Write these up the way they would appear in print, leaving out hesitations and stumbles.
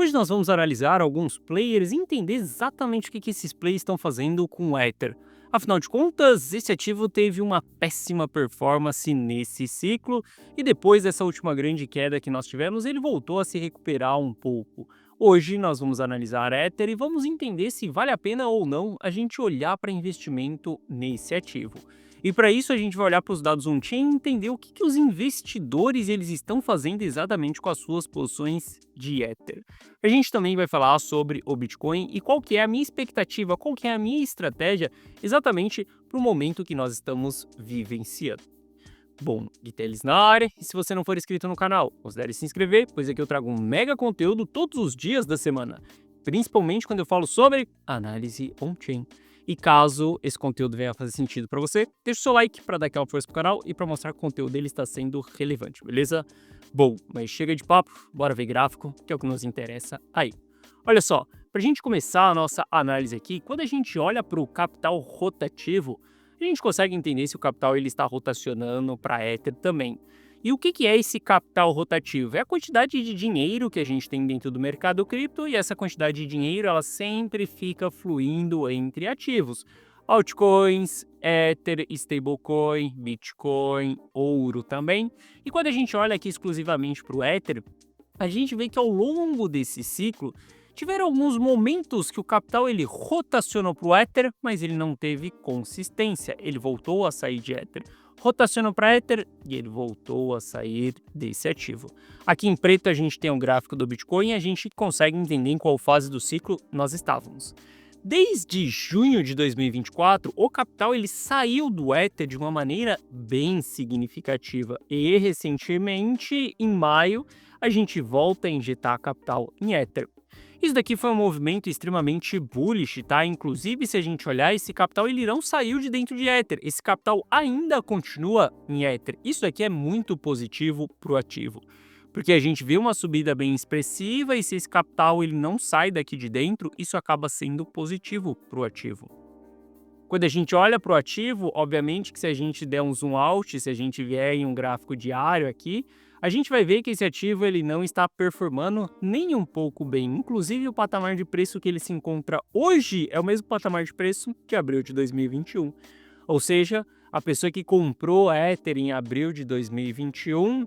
Hoje nós vamos analisar alguns players e entender exatamente o que esses players estão fazendo com o Ether. Afinal de contas, esse ativo teve uma péssima performance nesse ciclo e depois dessa última grande queda que nós tivemos, ele voltou a se recuperar um pouco. Hoje nós vamos analisar Ether e vamos entender se vale a pena ou não a gente olhar para investimento nesse ativo. E para isso a gente vai olhar para os dados on-chain e entender o que os investidores eles estão fazendo exatamente com as suas posições de Ether. A gente também vai falar sobre o Bitcoin e qual que é a minha expectativa, qual que é a minha estratégia exatamente para o momento que nós estamos vivenciando. Bom, Guiteles na área, e se você não for inscrito no canal, considere se inscrever, pois aqui eu trago um mega conteúdo todos os dias da semana, principalmente quando eu falo sobre análise on-chain. E caso esse conteúdo venha a fazer sentido para você, deixa o seu like para dar aquela força pro canal e para mostrar que o conteúdo dele está sendo relevante, beleza? Bom, mas chega de papo, bora ver gráfico, que é o que nos interessa aí. Olha só, para a gente começar a nossa análise aqui, quando a gente olha para o capital rotativo, a gente consegue entender se o capital ele está rotacionando para Ether também. E o que é esse capital rotativo? É a quantidade de dinheiro que a gente tem dentro do mercado cripto e essa quantidade de dinheiro ela sempre fica fluindo entre ativos. Altcoins, Ether, stablecoin, Bitcoin, ouro também. E quando a gente olha aqui exclusivamente para o Ether, a gente vê que ao longo desse ciclo tiveram alguns momentos que o capital ele rotacionou para o Ether, mas ele não teve consistência, ele voltou a sair de Ether. Rotacionou para Ether e ele voltou a sair desse ativo. Aqui em preto a gente tem um gráfico do Bitcoin e a gente consegue entender em qual fase do ciclo nós estávamos. Desde junho de 2024, o capital ele saiu do Ether de uma maneira bem significativa e recentemente, em maio, a gente volta a injetar capital em Ether. Isso daqui foi um movimento extremamente bullish, tá? Inclusive, se a gente olhar, esse capital ele não saiu de dentro de Ether. Esse capital ainda continua em Ether. Isso aqui é muito positivo para o ativo, porque a gente vê uma subida bem expressiva e se esse capital ele não sai daqui de dentro, isso acaba sendo positivo para o ativo. Quando a gente olha para o ativo, obviamente que se a gente der um zoom out, se a gente vier em um gráfico diário aqui, a gente vai ver que esse ativo ele não está performando nem um pouco bem. Inclusive o patamar de preço que ele se encontra hoje é o mesmo patamar de preço que abril de 2021. Ou seja, a pessoa que comprou a Ether em abril de 2021,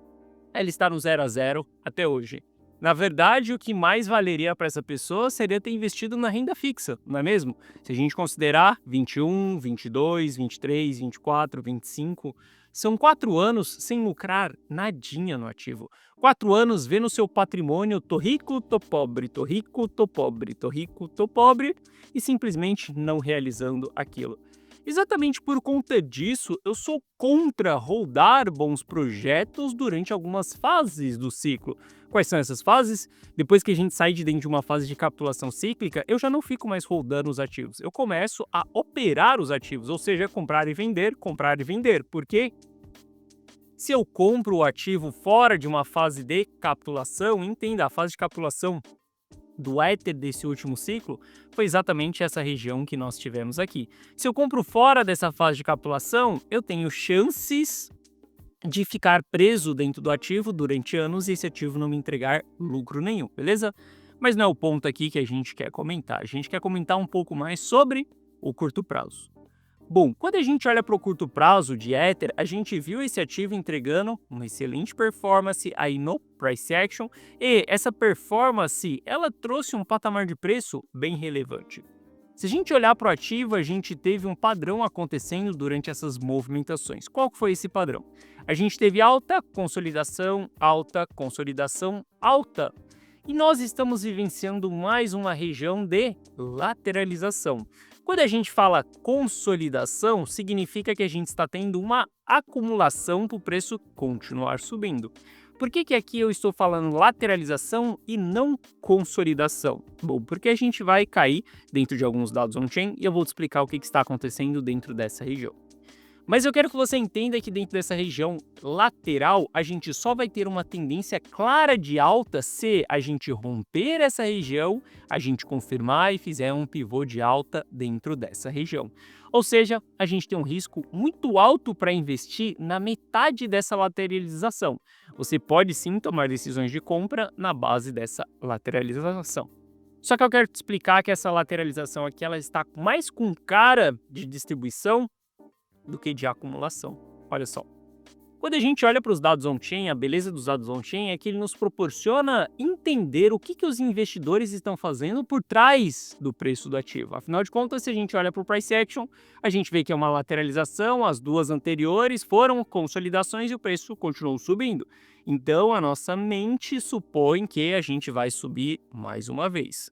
ela está no 0 a 0 até hoje. Na verdade, o que mais valeria para essa pessoa seria ter investido na renda fixa, não é mesmo? Se a gente considerar 21, 22, 23, 24, 25, são 4 anos sem lucrar nadinha no ativo. 4 anos vendo seu patrimônio, tô rico, tô pobre, tô rico, tô pobre, tô rico, tô pobre, e simplesmente não realizando aquilo. Exatamente por conta disso, eu sou contra rodar bons projetos durante algumas fases do ciclo. Quais são essas fases? Depois que a gente sai de dentro de uma fase de capitulação cíclica, eu já não fico mais rodando os ativos. Eu começo a operar os ativos, ou seja, comprar e vender, comprar e vender. Por quê? Se eu compro o ativo fora de uma fase de capitulação, entenda, a fase de capitulação do Ether desse último ciclo foi exatamente essa região que nós tivemos aqui. Se eu compro fora dessa fase de capitulação, eu tenho chances de ficar preso dentro do ativo durante anos e esse ativo não me entregar lucro nenhum, beleza? Mas não é o ponto aqui que a gente quer comentar. A gente quer comentar um pouco mais sobre o curto prazo. Bom, quando a gente olha para o curto prazo de Ether, a gente viu esse ativo entregando uma excelente performance aí no Price Action e essa performance ela trouxe um patamar de preço bem relevante. Se a gente olhar para o ativo, a gente teve um padrão acontecendo durante essas movimentações. Qual foi esse padrão? A gente teve alta, consolidação, alta, consolidação, alta. E nós estamos vivenciando mais uma região de lateralização. Quando a gente fala consolidação, significa que a gente está tendo uma acumulação para o preço continuar subindo. Por que aqui eu estou falando lateralização e não consolidação? Bom, porque a gente vai cair dentro de alguns dados on-chain e eu vou te explicar o que está acontecendo dentro dessa região. Mas eu quero que você entenda que dentro dessa região lateral, a gente só vai ter uma tendência clara de alta se a gente romper essa região, a gente confirmar e fizer um pivô de alta dentro dessa região. Ou seja, a gente tem um risco muito alto para investir na metade dessa lateralização. Você pode sim tomar decisões de compra na base dessa lateralização. Só que eu quero te explicar que essa lateralização aqui ela está mais com cara de distribuição do que de acumulação. Olha só. Quando a gente olha para os dados on-chain, a beleza dos dados on-chain é que ele nos proporciona entender o que os investidores estão fazendo por trás do preço do ativo. Afinal de contas, se a gente olha para o price action, a gente vê que é uma lateralização, as duas anteriores foram consolidações e o preço continuou subindo. Então, a nossa mente supõe que a gente vai subir mais uma vez.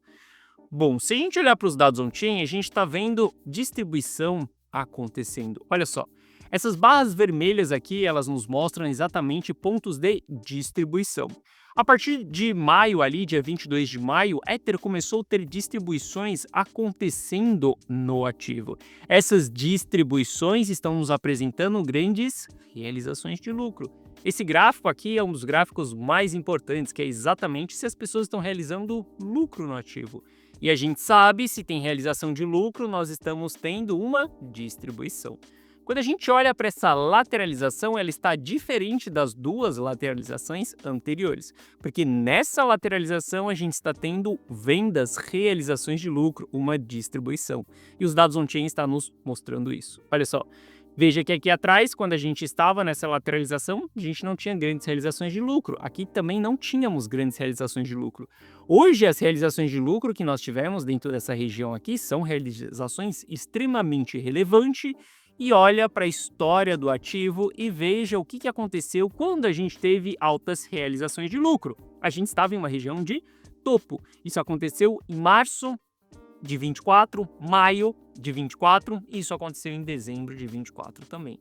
Bom, se a gente olhar para os dados on-chain, a gente está vendo distribuição acontecendo. Olha só, essas barras vermelhas aqui, elas nos mostram exatamente pontos de distribuição. A partir de maio ali, dia 22 de maio, Ether começou a ter distribuições acontecendo no ativo. Essas distribuições estão nos apresentando grandes realizações de lucro. Esse gráfico aqui é um dos gráficos mais importantes, que é exatamente se as pessoas estão realizando lucro no ativo. E a gente sabe, se tem realização de lucro, nós estamos tendo uma distribuição. Quando a gente olha para essa lateralização, ela está diferente das duas lateralizações anteriores, porque nessa lateralização a gente está tendo vendas, realizações de lucro, uma distribuição. E os dados on-chain estão nos mostrando isso. Olha só. Veja que aqui atrás, quando a gente estava nessa lateralização, a gente não tinha grandes realizações de lucro. Aqui também não tínhamos grandes realizações de lucro. Hoje, as realizações de lucro que nós tivemos dentro dessa região aqui são realizações extremamente relevantes. E olha para a história do ativo e veja o que aconteceu quando a gente teve altas realizações de lucro. A gente estava em uma região de topo. Isso aconteceu em março de 24, maio de 24, e isso aconteceu em dezembro de 24 também.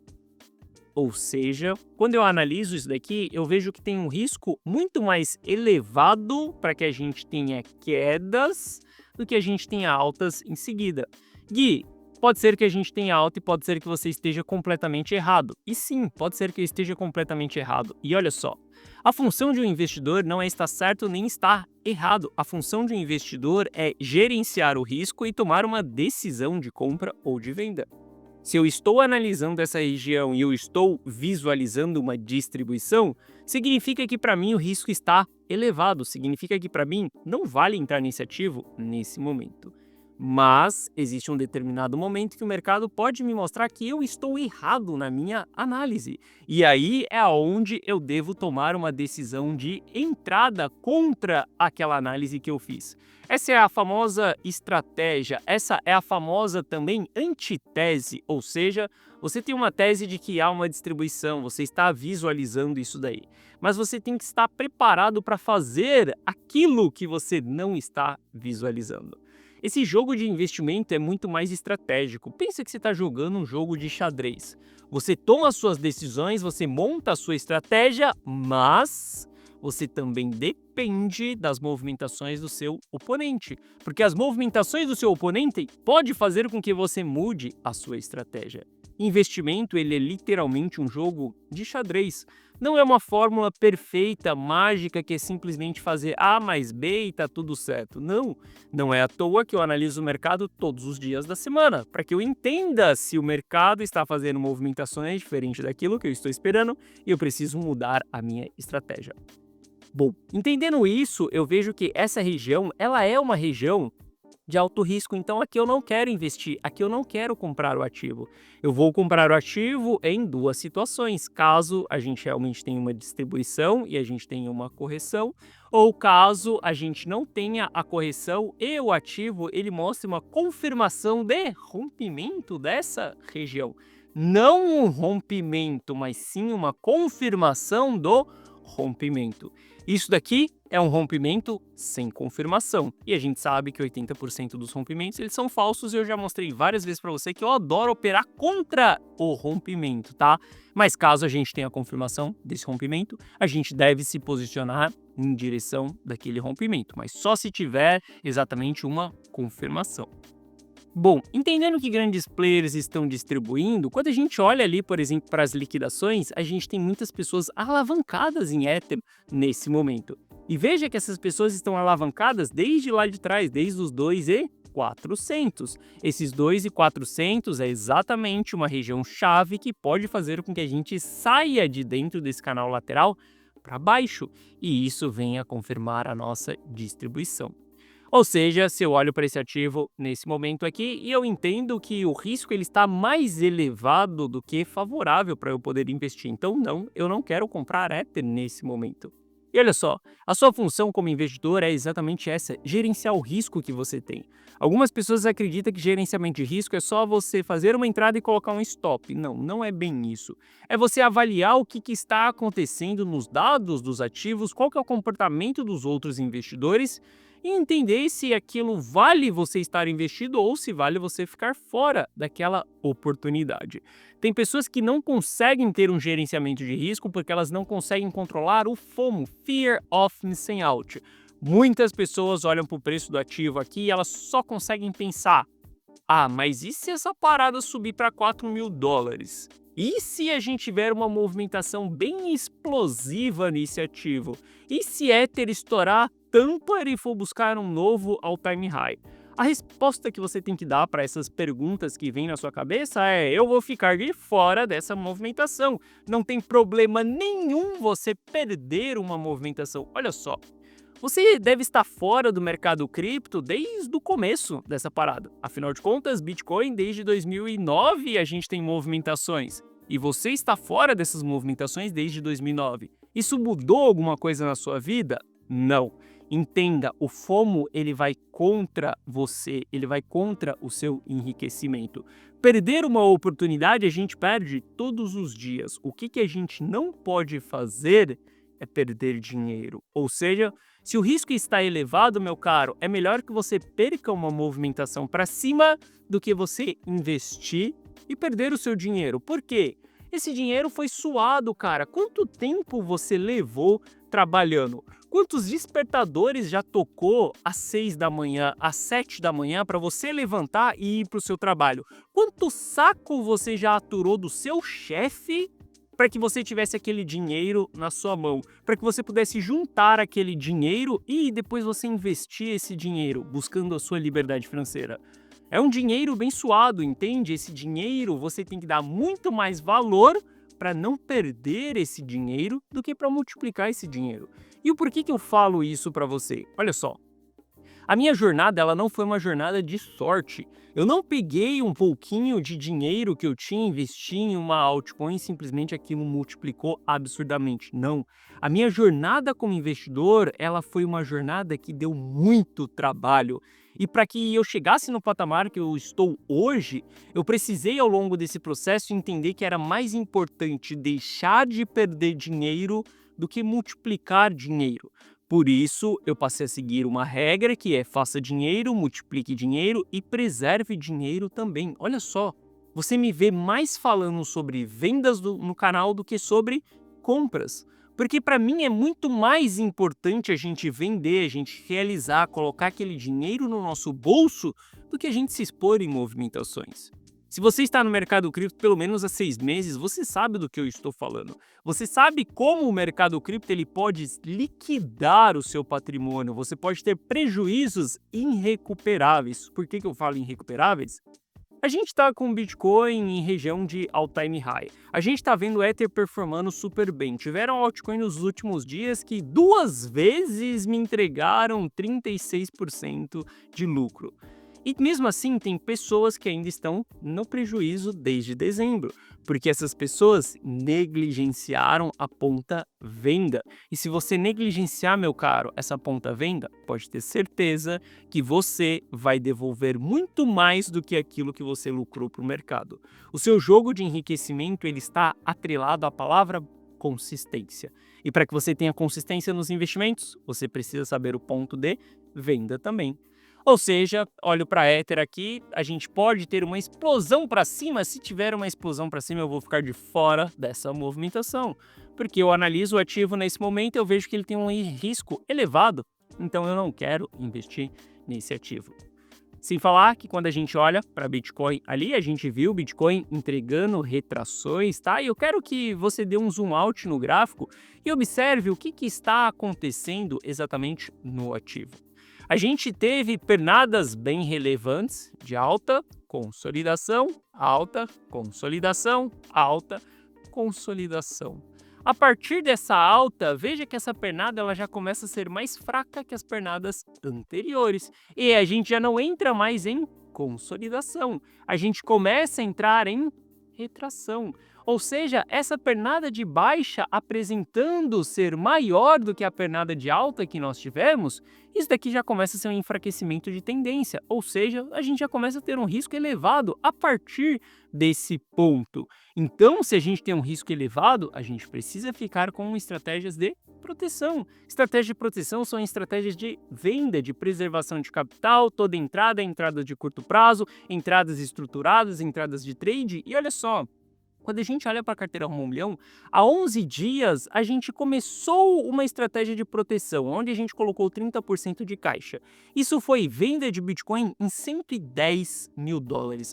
Ou seja, quando eu analiso isso daqui, eu vejo que tem um risco muito mais elevado para que a gente tenha quedas do que a gente tenha altas em seguida. Gui, pode ser que a gente tenha alta e pode ser que você esteja completamente errado. E sim, pode ser que eu esteja completamente errado. E olha só, a função de um investidor não é estar certo nem estar errado. A função de um investidor é gerenciar o risco e tomar uma decisão de compra ou de venda. Se eu estou analisando essa região e eu estou visualizando uma distribuição, significa que para mim o risco está elevado, significa que para mim não vale entrar nesse ativo nesse momento. Mas existe um determinado momento que o mercado pode me mostrar que eu estou errado na minha análise. E aí é onde eu devo tomar uma decisão de entrada contra aquela análise que eu fiz. Essa é a famosa estratégia, essa é a famosa também antitese, ou seja, você tem uma tese de que há uma distribuição, você está visualizando isso daí. Mas você tem que estar preparado para fazer aquilo que você não está visualizando. Esse jogo de investimento é muito mais estratégico. Pensa que você está jogando um jogo de xadrez. Você toma as suas decisões, você monta a sua estratégia, mas você também depende das movimentações do seu oponente. Porque as movimentações do seu oponente podem fazer com que você mude a sua estratégia. Investimento, ele é literalmente um jogo de xadrez. Não é uma fórmula perfeita, mágica, que é simplesmente fazer A mais B e tá tudo certo. Não, não é à toa que eu analiso o mercado todos os dias da semana, para que eu entenda se o mercado está fazendo movimentações diferentes daquilo que eu estou esperando e eu preciso mudar a minha estratégia. Bom, entendendo isso, eu vejo que essa região, ela é uma região de alto risco, então aqui eu não quero investir, aqui eu não quero comprar o ativo. Eu vou comprar o ativo em duas situações, caso a gente realmente tenha uma distribuição e a gente tenha uma correção, ou caso a gente não tenha a correção e o ativo ele mostre uma confirmação de rompimento dessa região. Não um rompimento, mas sim uma confirmação do rompimento. Isso daqui é um rompimento sem confirmação. E a gente sabe que 80% dos rompimentos eles são falsos e eu já mostrei várias vezes para você que eu adoro operar contra o rompimento, tá? Mas caso a gente tenha a confirmação desse rompimento, a gente deve se posicionar em direção daquele rompimento, mas só se tiver exatamente uma confirmação. Bom, entendendo que grandes players estão distribuindo, quando a gente olha ali, por exemplo, para as liquidações, a gente tem muitas pessoas alavancadas em Ether nesse momento. E veja que essas pessoas estão alavancadas desde lá de trás, desde os 2.400. Esses 2.400 é exatamente uma região chave que pode fazer com que a gente saia de dentro desse canal lateral para baixo, e isso vem a confirmar a nossa distribuição. Ou seja, se eu olho para esse ativo nesse momento aqui e eu entendo que o risco ele está mais elevado do que favorável para eu poder investir. Então, não, eu não quero comprar Ether nesse momento. E olha só, a sua função como investidor é exatamente essa, gerenciar o risco que você tem. Algumas pessoas acreditam que gerenciamento de risco é só você fazer uma entrada e colocar um stop. Não, não é bem isso. É você avaliar o que está acontecendo nos dados dos ativos, qual que é o comportamento dos outros investidores e entender se aquilo vale você estar investido ou se vale você ficar fora daquela oportunidade. Tem pessoas que não conseguem ter um gerenciamento de risco porque elas não conseguem controlar o FOMO, Fear of Missing Out. Muitas pessoas olham para o preço do ativo aqui e elas só conseguem pensar: ah, mas e se essa parada subir para $4.000? E se a gente tiver uma movimentação bem explosiva nesse ativo? E se Ether estourar tampa e for buscar um novo all-time high? A resposta que você tem que dar para essas perguntas que vêm na sua cabeça é: eu vou ficar de fora dessa movimentação. Não tem problema nenhum você perder uma movimentação. Olha só, você deve estar fora do mercado cripto desde o começo dessa parada. Afinal de contas, Bitcoin desde 2009 a gente tem movimentações. E você está fora dessas movimentações desde 2009. Isso mudou alguma coisa na sua vida? Não. Entenda, o FOMO ele vai contra você, ele vai contra o seu enriquecimento. Perder uma oportunidade a gente perde todos os dias. O que a gente não pode fazer é perder dinheiro. Ou seja, se o risco está elevado, meu caro, é melhor que você perca uma movimentação para cima do que você investir e perder o seu dinheiro. Por quê? Esse dinheiro foi suado, cara. Quanto tempo você levou trabalhando? Quantos despertadores já tocou às 6 da manhã, às 7 da manhã para você levantar e ir para o seu trabalho? Quanto saco você já aturou do seu chefe para que você tivesse aquele dinheiro na sua mão, para que você pudesse juntar aquele dinheiro e depois você investir esse dinheiro, buscando a sua liberdade financeira? É um dinheiro bem suado, entende? Esse dinheiro você tem que dar muito mais valor para não perder esse dinheiro do que para multiplicar esse dinheiro. E o porquê que eu falo isso para você? Olha só, a minha jornada ela não foi uma jornada de sorte. Eu não peguei um pouquinho de dinheiro que eu tinha, investi em uma altcoin e simplesmente aquilo multiplicou absurdamente. Não. A minha jornada como investidor, ela foi uma jornada que deu muito trabalho. E para que eu chegasse no patamar que eu estou hoje, eu precisei ao longo desse processo entender que era mais importante deixar de perder dinheiro do que multiplicar dinheiro. Por isso, eu passei a seguir uma regra que é: faça dinheiro, multiplique dinheiro e preserve dinheiro também. Olha só, você me vê mais falando sobre vendas no canal do que sobre compras. Porque para mim é muito mais importante a gente vender, a gente realizar, colocar aquele dinheiro no nosso bolso do que a gente se expor em movimentações. Se você está no mercado cripto pelo menos há 6 meses, você sabe do que eu estou falando. Você sabe como o mercado cripto ele pode liquidar o seu patrimônio. Você pode ter prejuízos irrecuperáveis. Por que eu falo irrecuperáveis? A gente está com o Bitcoin em região de all-time high. A gente está vendo o Ether performando super bem. Tiveram altcoin nos últimos dias que 2 vezes me entregaram 36% de lucro. E mesmo assim, tem pessoas que ainda estão no prejuízo desde dezembro, porque essas pessoas negligenciaram a ponta venda. E se você negligenciar, meu caro, essa ponta venda, pode ter certeza que você vai devolver muito mais do que aquilo que você lucrou para o mercado. O seu jogo de enriquecimento ele está atrelado à palavra consistência. E para que você tenha consistência nos investimentos, você precisa saber o ponto de venda também. Ou seja, olho para Ether aqui, a gente pode ter uma explosão para cima. Se tiver uma explosão para cima, eu vou ficar de fora dessa movimentação. Porque eu analiso o ativo nesse momento e eu vejo que ele tem um risco elevado. Então eu não quero investir nesse ativo. Sem falar que quando a gente olha para Bitcoin ali, a gente viu o Bitcoin entregando retrações, tá? E eu quero que você dê um zoom out no gráfico e observe o que está acontecendo exatamente no ativo. A gente teve pernadas bem relevantes de alta, consolidação, alta, consolidação, alta, consolidação. A partir dessa alta, veja que essa pernada ela já começa a ser mais fraca que as pernadas anteriores. E a gente já não entra mais em consolidação. A gente começa a entrar em retração. Ou seja, essa pernada de baixa apresentando ser maior do que a pernada de alta que nós tivemos, isso daqui já começa a ser um enfraquecimento de tendência. Ou seja, a gente já começa a ter um risco elevado a partir desse ponto. Então, se a gente tem um risco elevado, a gente precisa ficar com estratégias de proteção. Estratégias de proteção são estratégias de venda, de preservação de capital, toda entrada é entrada de curto prazo, entradas estruturadas, entradas de trade. E olha só, quando a gente olha para a carteira Rumo 1 Milhão, há 11 dias a gente começou uma estratégia de proteção, onde a gente colocou 30% de caixa. Isso foi venda de Bitcoin em US$ 110 mil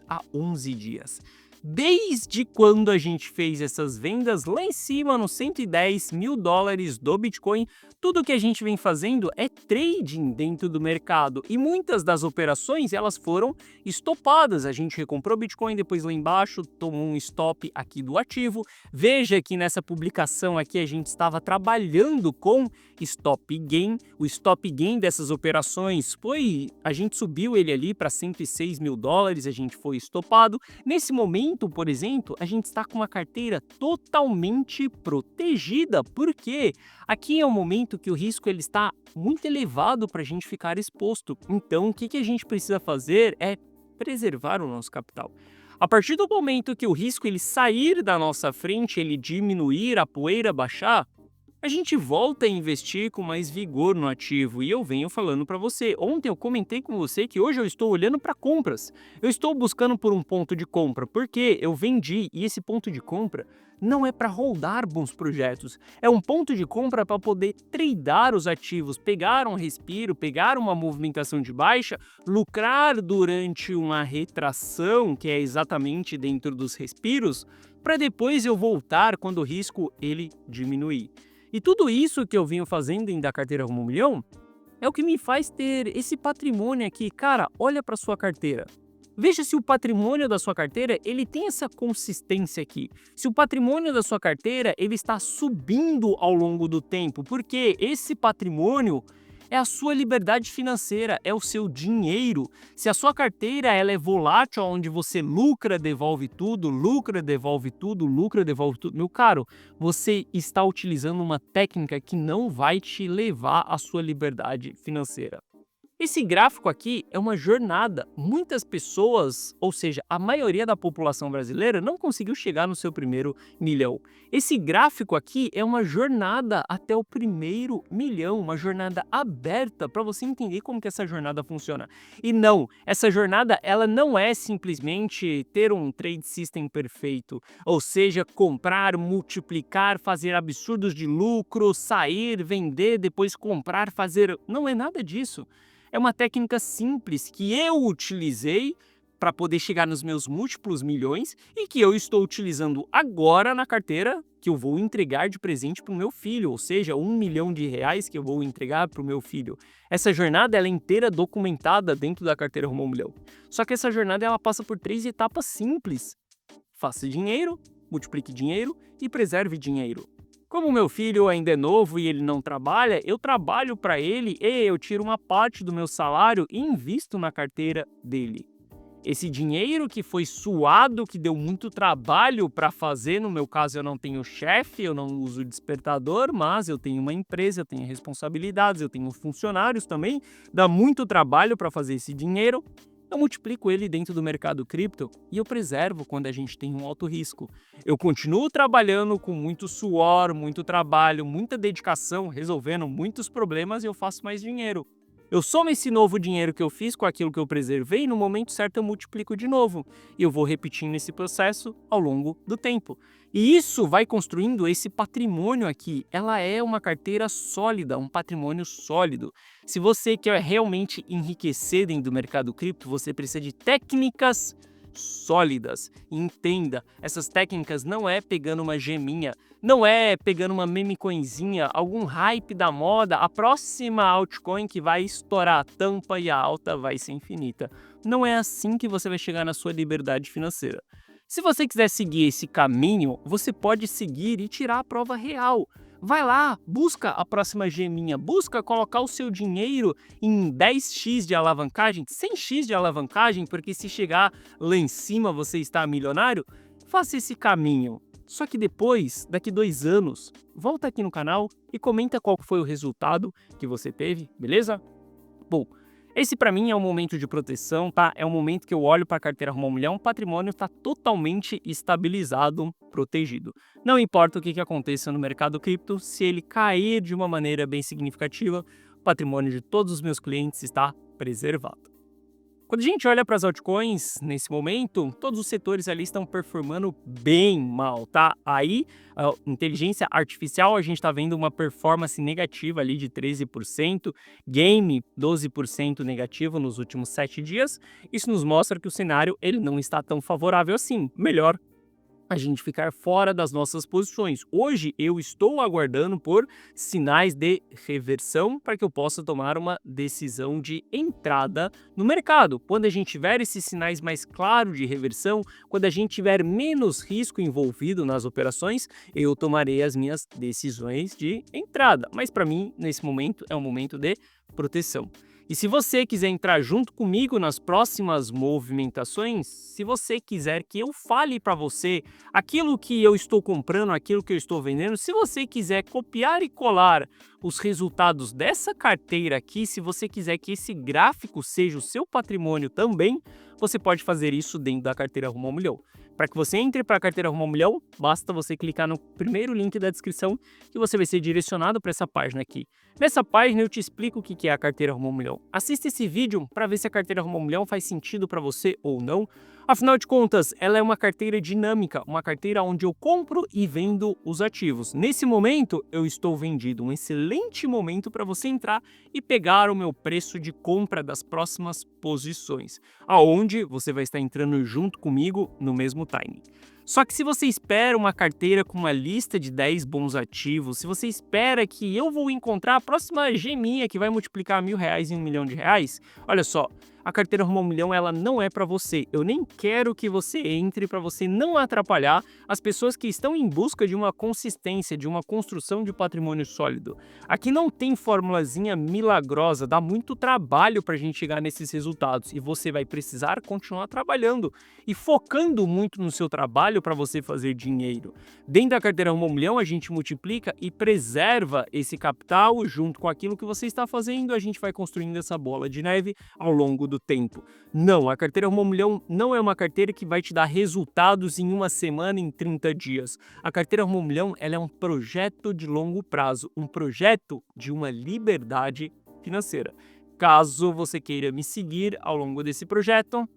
há 11 dias. Desde quando a gente fez essas vendas lá em cima nos US$ 110 mil do Bitcoin, tudo que a gente vem fazendo é trading dentro do mercado e muitas das operações elas foram estopadas. A gente recomprou Bitcoin, depois lá embaixo tomou um stop aqui do ativo. Veja que nessa publicação aqui a gente estava trabalhando com stop gain. O stop gain dessas operações foi, a gente subiu ele ali para US$ 106 mil, a gente foi estopado. Nesse momento, por exemplo, a gente está com uma carteira totalmente protegida, porque aqui é um momento que o risco ele está muito elevado para a gente ficar exposto. Então, o que a gente precisa fazer é preservar o nosso capital. A partir do momento que o risco ele sair da nossa frente, ele diminuir, a poeira baixar, a gente volta a investir com mais vigor no ativo. E eu venho falando para você. Ontem eu comentei com você que hoje eu estou olhando para compras. Eu estou buscando por um ponto de compra, porque eu vendi e esse ponto de compra não é para holdar bons projetos. É um ponto de compra para poder tradear os ativos, pegar um respiro, pegar uma movimentação de baixa, lucrar durante uma retração, que é exatamente dentro dos respiros, para depois eu voltar quando o risco ele diminuir. E tudo isso que eu venho fazendo dentro da carteira Rumo 1 Milhão é o que me faz ter esse patrimônio aqui. Cara, olha para sua carteira. Veja se o patrimônio da sua carteira ele tem essa consistência aqui. Se o patrimônio da sua carteira ele está subindo ao longo do tempo, porque esse patrimônio é a sua liberdade financeira, é o seu dinheiro. Se a sua carteira ela é volátil, onde você lucra, devolve tudo, lucra, devolve tudo, lucra, devolve tudo, meu caro, você está utilizando uma técnica que não vai te levar à sua liberdade financeira. Esse gráfico aqui é uma jornada. Muitas pessoas, ou seja, a maioria da população brasileira não conseguiu chegar no seu primeiro milhão. Esse gráfico aqui é uma jornada até o primeiro milhão, uma jornada aberta para você entender como que essa jornada funciona. E não, essa jornada ela não é simplesmente ter um trade system perfeito, ou seja, comprar, multiplicar, fazer absurdos de lucro, sair, vender, depois comprar, fazer... Não é nada disso. É uma técnica simples que eu utilizei para poder chegar nos meus múltiplos milhões e que eu estou utilizando agora na carteira que eu vou entregar de presente para o meu filho, ou seja, R$ 1 milhão que eu vou entregar para o meu filho. Essa jornada ela é inteira documentada dentro da carteira Rumo 1 Milhão. Só que essa jornada ela passa por 3 etapas simples. Faça dinheiro, multiplique dinheiro e preserve dinheiro. Como meu filho ainda é novo e ele não trabalha, eu trabalho para ele e eu tiro uma parte do meu salário e invisto na carteira dele. Esse dinheiro que foi suado, que deu muito trabalho para fazer, no meu caso eu não tenho chefe, eu não uso despertador, mas eu tenho uma empresa, eu tenho responsabilidades, eu tenho funcionários também, dá muito trabalho para fazer esse dinheiro. Eu multiplico ele dentro do mercado cripto e eu preservo quando a gente tem um alto risco. Eu continuo trabalhando com muito suor, muito trabalho, muita dedicação, resolvendo muitos problemas e eu faço mais dinheiro. Eu somo esse novo dinheiro que eu fiz com aquilo que eu preservei e no momento certo eu multiplico de novo. E eu vou repetindo esse processo ao longo do tempo. E isso vai construindo esse patrimônio aqui. Ela é uma carteira sólida, um patrimônio sólido. Se você quer realmente enriquecer dentro do mercado cripto, você precisa de técnicas sólidas. Entenda, essas técnicas não é pegando uma geminha, não é pegando uma meme coinzinha, algum hype da moda, a próxima altcoin que vai estourar a tampa e a alta vai ser infinita. Não é assim que você vai chegar na sua liberdade financeira. Se você quiser seguir esse caminho, você pode seguir e tirar a prova real. Vai lá, busca a próxima geminha, busca colocar o seu dinheiro em 10x de alavancagem, 100x de alavancagem, porque se chegar lá em cima você está milionário. Faça esse caminho. Só que depois, daqui 2 anos, volta aqui no canal e comenta qual foi o resultado que você teve, beleza? Bom, esse para mim é um momento de proteção, tá? É um momento que eu olho para a carteira Rumo ao Milhão, o patrimônio está totalmente estabilizado, protegido. Não importa o que aconteça no mercado cripto, se ele cair de uma maneira bem significativa, o patrimônio de todos os meus clientes está preservado. Quando a gente olha para as altcoins, nesse momento, todos os setores ali estão performando bem mal, tá? Aí, a inteligência artificial, a gente está vendo uma performance negativa ali de 13%, game 12% negativo nos últimos 7 dias. Isso nos mostra que o cenário ele não está tão favorável assim. Melhor a gente ficar fora das nossas posições. Hoje eu estou aguardando por sinais de reversão para que eu possa tomar uma decisão de entrada no mercado. Quando a gente tiver esses sinais mais claros de reversão, quando a gente tiver menos risco envolvido nas operações, eu tomarei as minhas decisões de entrada. Mas para mim, nesse momento, é um momento de proteção. E se você quiser entrar junto comigo nas próximas movimentações, se você quiser que eu fale para você aquilo que eu estou comprando, aquilo que eu estou vendendo, se você quiser copiar e colar os resultados dessa carteira aqui, se você quiser que esse gráfico seja o seu patrimônio também, você pode fazer isso dentro da carteira Rumo ao Milhão. Para que você entre para a carteira Rumo ao Milhão, basta você clicar no primeiro link da descrição que você vai ser direcionado para essa página aqui. Nessa página eu te explico o que é a carteira Rumo ao Milhão. Assista esse vídeo para ver se a carteira Rumo ao Milhão faz sentido para você ou não. Afinal de contas, ela é uma carteira dinâmica, uma carteira onde eu compro e vendo os ativos. Nesse momento, eu estou vendido, um excelente momento para você entrar e pegar o meu preço de compra das próximas posições, aonde você vai estar entrando junto comigo no mesmo timing. Só que se você espera uma carteira com uma lista de 10 bons ativos, se você espera que eu vou encontrar a próxima geminha que vai multiplicar R$1.000 em R$1.000.000, olha só, a carteira Rumo ao Milhão ela não é para você. Eu nem quero que você entre para você não atrapalhar as pessoas que estão em busca de uma consistência, de uma construção de patrimônio sólido. Aqui não tem formulazinha milagrosa, dá muito trabalho para a gente chegar nesses resultados e você vai precisar continuar trabalhando e focando muito no seu trabalho para você fazer dinheiro. Dentro da carteira Rumo ao Milhão a gente multiplica e preserva esse capital junto com aquilo que você está fazendo, a gente vai construindo essa bola de neve ao longo do tempo. Não, a carteira Rumo ao Milhão não é uma carteira que vai te dar resultados em uma semana, em 30 dias. A carteira Rumo ao Milhão ela é um projeto de longo prazo, um projeto de uma liberdade financeira. Caso você queira me seguir ao longo desse projeto,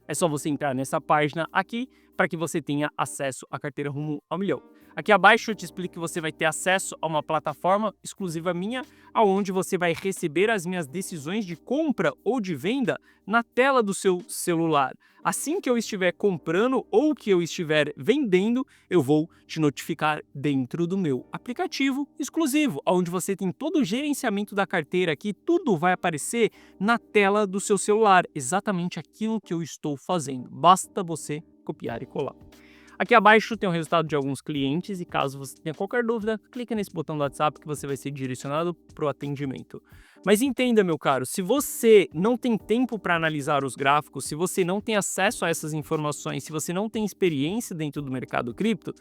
é só você entrar nessa página aqui para que você tenha acesso à carteira Rumo ao Milhão. Aqui abaixo eu te explico que você vai ter acesso a uma plataforma exclusiva minha, onde você vai receber as minhas decisões de compra ou de venda na tela do seu celular. Assim que eu estiver comprando ou que eu estiver vendendo, eu vou te notificar dentro do meu aplicativo exclusivo, onde você tem todo o gerenciamento da carteira aqui, tudo vai aparecer na tela do seu celular, exatamente aquilo que eu estou fazendo. Basta você copiar e colar. Aqui abaixo tem o resultado de alguns clientes e caso você tenha qualquer dúvida, clica nesse botão do WhatsApp que você vai ser direcionado para o atendimento. Mas entenda, meu caro, se você não tem tempo para analisar os gráficos, se você não tem acesso a essas informações, se você não tem experiência dentro do mercado cripto,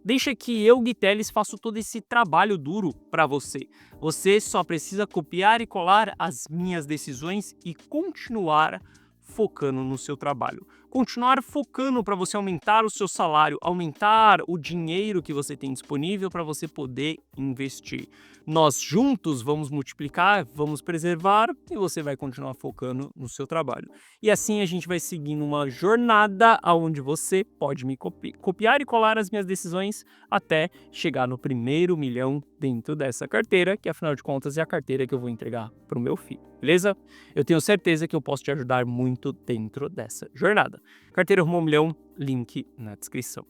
deixa que eu, Gui Teles, faço todo esse trabalho duro para você. Você só precisa copiar e colar as minhas decisões e continuar focando no seu trabalho. Continuar focando para você aumentar o seu salário, aumentar o dinheiro que você tem disponível para você poder investir. Nós juntos vamos multiplicar, vamos preservar e você vai continuar focando no seu trabalho. E assim a gente vai seguindo uma jornada onde você pode me copiar e colar as minhas decisões até chegar no primeiro milhão dentro dessa carteira, que afinal de contas é a carteira que eu vou entregar para o meu filho, beleza? Eu tenho certeza que eu posso te ajudar muito dentro dessa jornada. Carteira Rumo ao Milhão, link na descrição.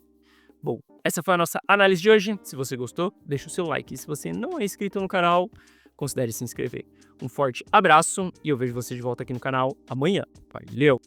Bom, essa foi a nossa análise de hoje. Se você gostou, deixa o seu like. E se você não é inscrito no canal, considere se inscrever. Um forte abraço e eu vejo você de volta aqui no canal amanhã. Valeu!